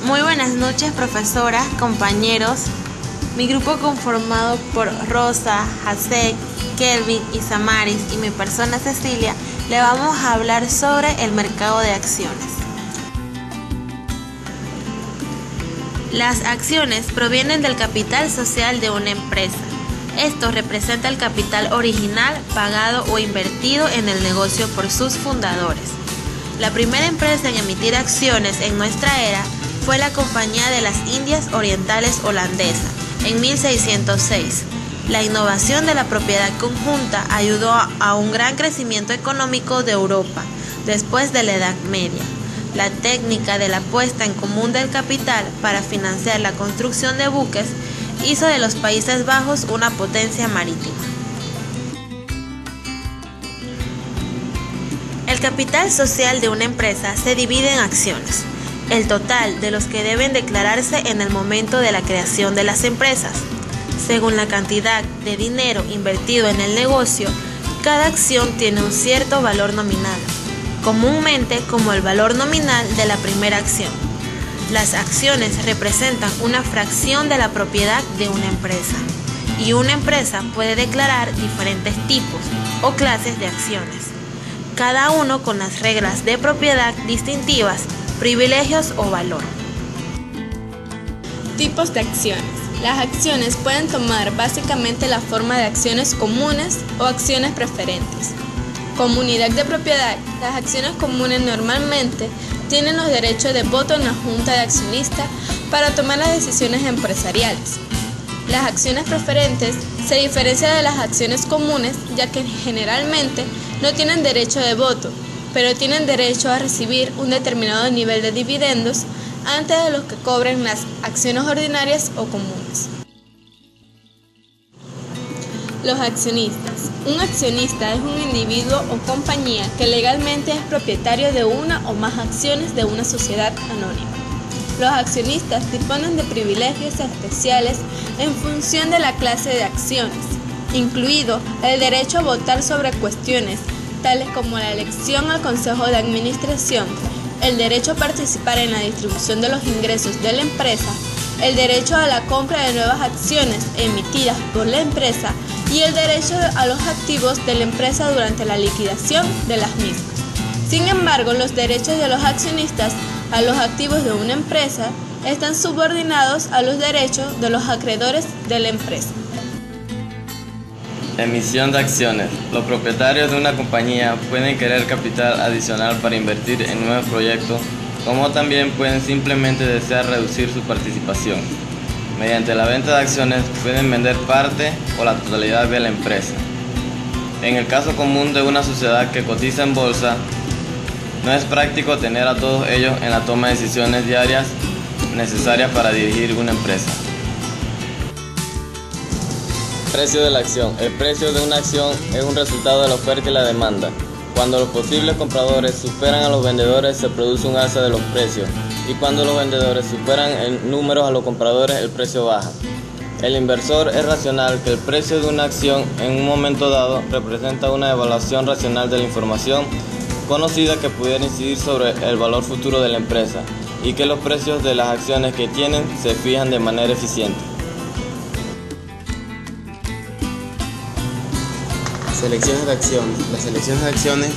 Muy buenas noches, profesora, compañeros. Mi grupo conformado por Rosa, Hasek, Kelvin y Samaris y mi persona Cecilia, le vamos a hablar sobre el mercado de acciones. Las acciones provienen del capital social de una empresa. Esto representa el capital original pagado o invertido en el negocio por sus fundadores. La primera empresa en emitir acciones en nuestra era fue la Compañía de las Indias Orientales Holandesa, en 1606. La innovación de la propiedad conjunta ayudó a un gran crecimiento económico de Europa después de la Edad Media. La técnica de la puesta en común del capital para financiar la construcción de buques hizo de los Países Bajos una potencia marítima. El capital social de una empresa se divide en acciones, el total de los que deben declararse en el momento de la creación de las empresas. Según la cantidad de dinero invertido en el negocio, cada acción tiene un cierto valor nominal, comúnmente como el valor nominal de la primera acción. Las acciones representan una fracción de la propiedad de una empresa, y una empresa puede declarar diferentes tipos o clases de acciones, cada uno con las reglas de propiedad distintivas, privilegios o valor. Tipos de acciones. Las acciones pueden tomar básicamente la forma de acciones comunes o acciones preferentes. Comunidad de propiedad. Las acciones comunes normalmente tienen los derechos de voto en la junta de accionistas para tomar las decisiones empresariales. Las acciones preferentes se diferencian de las acciones comunes ya que generalmente no tienen derecho de voto, pero tienen derecho a recibir un determinado nivel de dividendos antes de los que cobren las acciones ordinarias o comunes. Los accionistas. Un accionista es un individuo o compañía que legalmente es propietario de una o más acciones de una sociedad anónima. Los accionistas disponen de privilegios especiales en función de la clase de acciones, incluido el derecho a votar sobre cuestiones tales como la elección al consejo de administración, el derecho a participar en la distribución de los ingresos de la empresa, el derecho a la compra de nuevas acciones emitidas por la empresa y el derecho a los activos de la empresa durante la liquidación de las mismas. Sin embargo, los derechos de los accionistas a los activos de una empresa están subordinados a los derechos de los acreedores de la empresa. Emisión de acciones. Los propietarios de una compañía pueden querer capital adicional para invertir en nuevos proyectos, como también pueden simplemente desear reducir su participación. Mediante la venta de acciones pueden vender parte o la totalidad de la empresa. En el caso común de una sociedad que cotiza en bolsa, no es práctico tener a todos ellos en la toma de decisiones diarias necesarias para dirigir una empresa. Precio de la acción. El precio de una acción es un resultado de la oferta y la demanda. Cuando los posibles compradores superan a los vendedores, se produce un alza de los precios, y cuando los vendedores superan en números a los compradores, el precio baja. El inversor es racional que el precio de una acción en un momento dado representa una evaluación racional de la información conocida que pudiera incidir sobre el valor futuro de la empresa, y que los precios de las acciones que tienen se fijan de manera eficiente. Selecciones de acciones. Las selecciones de acciones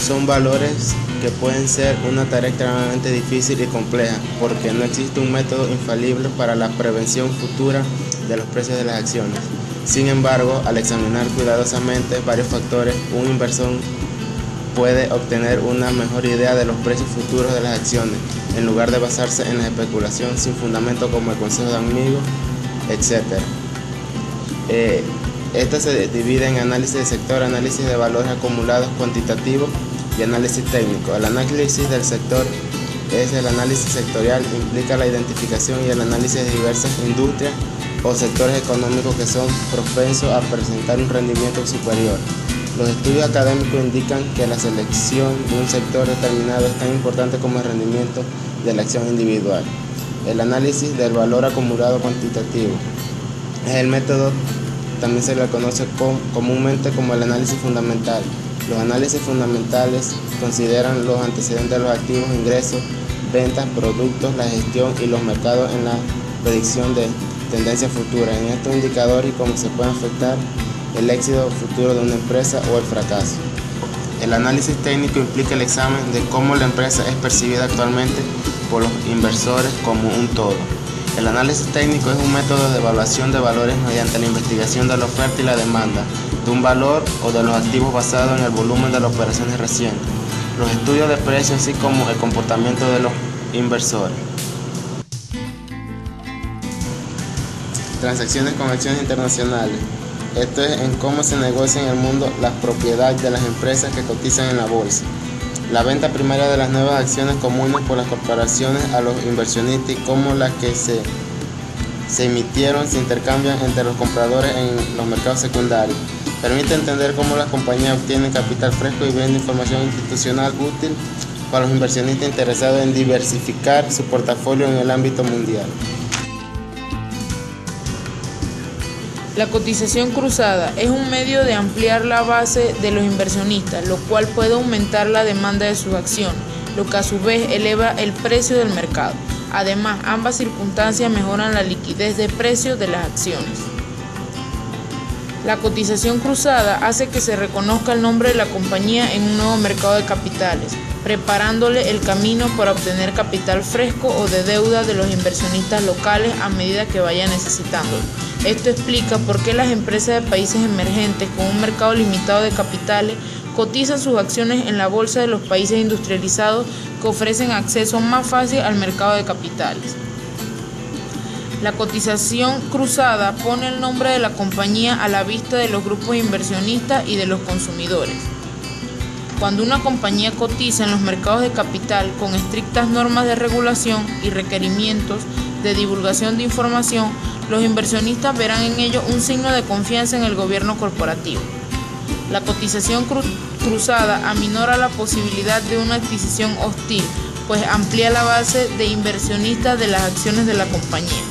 son valores que pueden ser una tarea extremadamente difícil y compleja, porque no existe un método infalible para la prevención futura de los precios de las acciones. Sin embargo, al examinar cuidadosamente varios factores, un inversor puede obtener una mejor idea de los precios futuros de las acciones, en lugar de basarse en la especulación sin fundamento como el consejo de amigos, etc. Esta se divide en análisis de sector, análisis de valores acumulados cuantitativos y análisis técnico. El análisis del sector es el análisis sectorial, implica la identificación y el análisis de diversas industrias o sectores económicos que son propensos a presentar un rendimiento superior. Los estudios académicos indican que la selección de un sector determinado es tan importante como el rendimiento de la acción individual. El análisis del valor acumulado cuantitativo es el método. También se le conoce comúnmente como el análisis fundamental. Los análisis fundamentales consideran los antecedentes de los activos, ingresos, ventas, productos, la gestión y los mercados en la predicción de tendencias futuras. En estos indicadores y cómo se puede afectar el éxito futuro de una empresa o el fracaso. El análisis técnico implica el examen de cómo la empresa es percibida actualmente por los inversores como un todo. El análisis técnico es un método de evaluación de valores mediante la investigación de la oferta y la demanda de un valor o de los activos basado en el volumen de las operaciones recientes, los estudios de precios así como el comportamiento de los inversores. Transacciones con acciones internacionales. Esto es en cómo se negocia en el mundo las propiedades de las empresas que cotizan en la bolsa. La venta primaria de las nuevas acciones comunes por las corporaciones a los inversionistas y cómo las que se emitieron se intercambian entre los compradores en los mercados secundarios. Permite entender cómo las compañías obtienen capital fresco y venden información institucional útil para los inversionistas interesados en diversificar su portafolio en el ámbito mundial. La cotización cruzada es un medio de ampliar la base de los inversionistas, lo cual puede aumentar la demanda de sus acciones, lo que a su vez eleva el precio del mercado. Además, ambas circunstancias mejoran la liquidez de precios de las acciones. La cotización cruzada hace que se reconozca el nombre de la compañía en un nuevo mercado de capitales, preparándole el camino para obtener capital fresco o de deuda de los inversionistas locales a medida que vayan necesitándolo. Esto explica por qué las empresas de países emergentes con un mercado limitado de capitales cotizan sus acciones en la bolsa de los países industrializados que ofrecen acceso más fácil al mercado de capitales. La cotización cruzada pone el nombre de la compañía a la vista de los grupos inversionistas y de los consumidores. Cuando una compañía cotiza en los mercados de capital con estrictas normas de regulación y requerimientos de divulgación de información, los inversionistas verán en ello un signo de confianza en el gobierno corporativo. La cotización cruzada aminora la posibilidad de una adquisición hostil, pues amplía la base de inversionistas de las acciones de la compañía.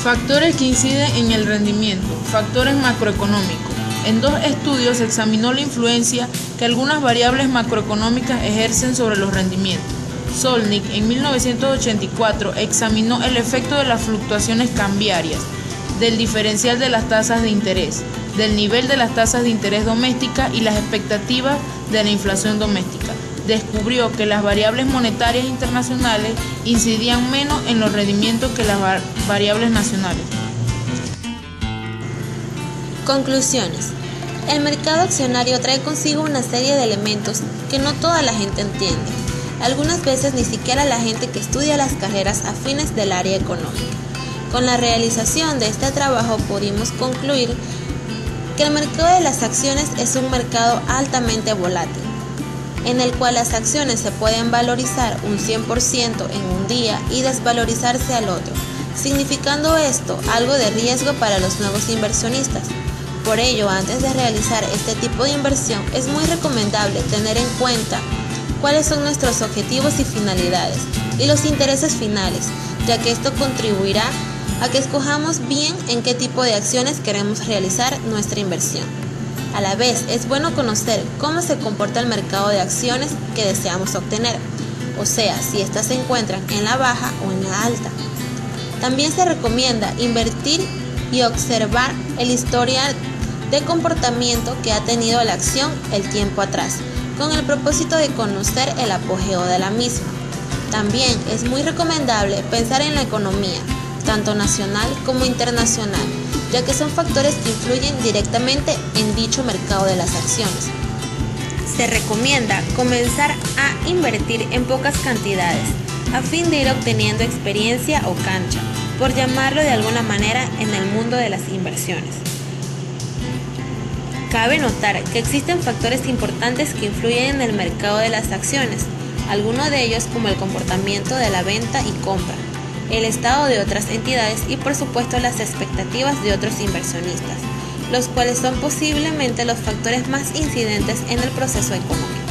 Factores que inciden en el rendimiento. Factores macroeconómicos. En 2 estudios se examinó la influencia que algunas variables macroeconómicas ejercen sobre los rendimientos. Solnik en 1984 examinó el efecto de las fluctuaciones cambiarias, del diferencial de las tasas de interés, del nivel de las tasas de interés domésticas y las expectativas de la inflación doméstica. Descubrió que las variables monetarias internacionales incidían menos en los rendimientos que las variables nacionales. Conclusiones. El mercado accionario trae consigo una serie de elementos que no toda la gente entiende. Algunas veces ni siquiera la gente que estudia las carreras afines del área económica. Con la realización de este trabajo pudimos concluir que el mercado de las acciones es un mercado altamente volátil, en el cual las acciones se pueden valorizar un 100% en un día y desvalorizarse al otro, significando esto algo de riesgo para los nuevos inversionistas. Por ello, antes de realizar este tipo de inversión, es muy recomendable tener en cuenta cuáles son nuestros objetivos y finalidades y los intereses finales, ya que esto contribuirá a que escojamos bien en qué tipo de acciones queremos realizar nuestra inversión. A la vez, es bueno conocer cómo se comporta el mercado de acciones que deseamos obtener, o sea, si éstas se encuentran en la baja o en la alta. También se recomienda invertir y observar el historial de comportamiento que ha tenido la acción el tiempo atrás, con el propósito de conocer el apogeo de la misma. También es muy recomendable pensar en la economía, tanto nacional como internacional, ya que son factores que influyen directamente en dicho mercado de las acciones. Se recomienda comenzar a invertir en pocas cantidades, a fin de ir obteniendo experiencia o cancha, por llamarlo de alguna manera, en el mundo de las inversiones. Cabe notar que existen factores importantes que influyen en el mercado de las acciones, algunos de ellos como el comportamiento de la venta y compra, el estado de otras entidades y por supuesto las expectativas de otros inversionistas, los cuales son posiblemente los factores más incidentes en el proceso económico.